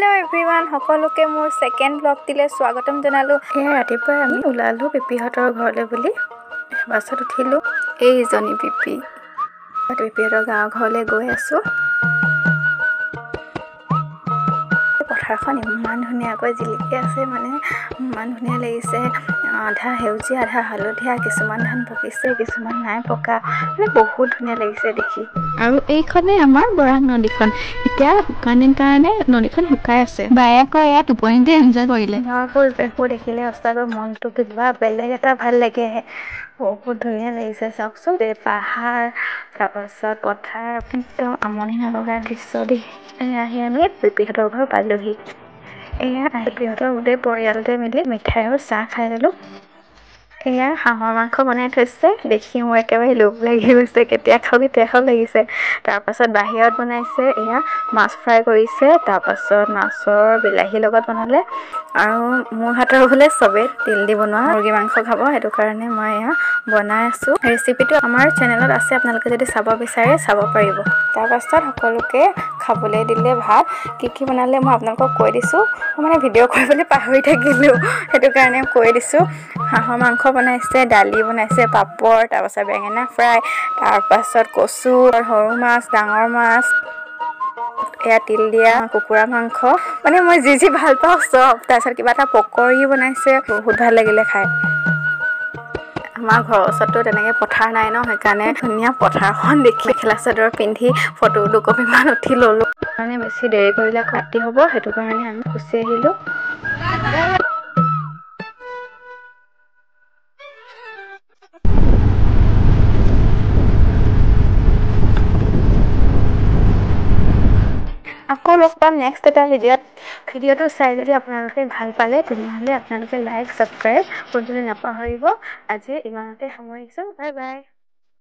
Hello' everyone, সকলোকে মোৰ second ব্লগটিলৈ স্বাগতম জনালোঁ। ৰাতিপুৱাই আমি ওলালোঁ পিপিহঁতৰ ঘৰলৈ বুলি। বাছত উঠিলোঁ। এইজনী পিপিহঁতৰ গাঁৱৰ ঘৰলৈ গৈ আছোঁ। পথাৰখন ইমান ধুনীয়াকৈ জিলিকি আছে, ইমান ধুনীয়া লাগিছে। আধা সেউজীয়া আধা হালধীয়া, কিছুমান ধান পকিছে কিছুমান নাই পকা, বহুত ধুনীয়া লাগিছে দেখি। আৰু এইখনে আমাৰ বৰাক নদীখন। এতিয়া শুকানিৰ কাৰণে নদীখন শুকাই আছে। বায়ে কয় ইয়াত টোপনিতে এনজয় কৰিলে। পৰিৱেশবোৰ দেখিলে সঁচাকৈ মনটো কিবা বেলেগ এটা ভাল লাগে। বহুত ধুনীয়া লাগিছে চাওকচোন, পাহাৰ তাৰপাছত পথাৰ, একদম আমনি নলগা দৃশ্য দেই। আহি আমি পিপিহঁতৰ ঘৰ পালোহি। পিপিহঁতৰ গোটেই পৰিয়ালটোৱে মিলি মিঠাই আৰু চাহ খাই ল'লোঁ। হাঁহৰ মাংস বনাই থৈছে, দেখি মোৰ একেবাৰে লোভ লাগি গৈছে, কেতিয়া খাওঁ লাগিছে। তাৰপাছত বাহিৰত বনাইছে, মাছ ফ্ৰাই কৰিছে, তাৰপাছত মাছৰ বিলাহীৰ লগত বনালে। আৰু মোৰ হাতৰ বোলে চবেই তিল দি বনোৱা মুৰ্গী মাংস খাব, সেইটো কাৰণে মই বনাই আছোঁ। ৰেচিপিটো আমাৰ চেনেলত আছে, আপোনালোকে যদি চাব বিচাৰে চাব পাৰিব। তাৰপাছত সকলোকে খাবলৈ দিলে ভাত। কি বনালে মই আপোনালোকক কৈ দিছোঁ। মই ভিডিঅ' কৰিবলৈ পাহৰি থাকিলোঁ, সেইটো কাৰণে কৈ দিছোঁ। হাঁহৰ মাংস বনাইছে, দালি বনাইছে, পাপৰ, তাৰপাছত বেঙেনা ফ্ৰাই, তাৰপাছত কচু, সৰু মাছ, ডাঙৰ মাছ, তিল দিয়া কুকুৰা মাংস, মই যি ভাল পাওঁ চব। তাৰপিছত কিবা এটা পকৰী বনাইছে, বহুত ভাল লাগিলে খাই। আমাৰ ঘৰৰ ওচৰতো তেনেকৈ পথাৰ নাই ন, সেইকাৰণে ধুনীয়া পথাৰখন দেখি মেখেলা চাদৰ পিন্ধি ফটো দুকপিমান উঠি ল'লোঁ। বেছি দেৰি কৰিলে ৰাতি হ'ব, সেইটো কাৰণে আমি গুচি আহিলোঁ। আকৌ লগ পাম নেক্সট এটা ভিডিঅ'ত। ভিডিঅ'টো চাই যদি আপোনালোকে ভাল পালে তেনেহ'লে আপোনালোকে লাইক ছাবস্ক্ৰাইব কৰিবলৈ নাপাহৰিব। আজি ইমানতে সামৰিছোঁ, বাই বাই।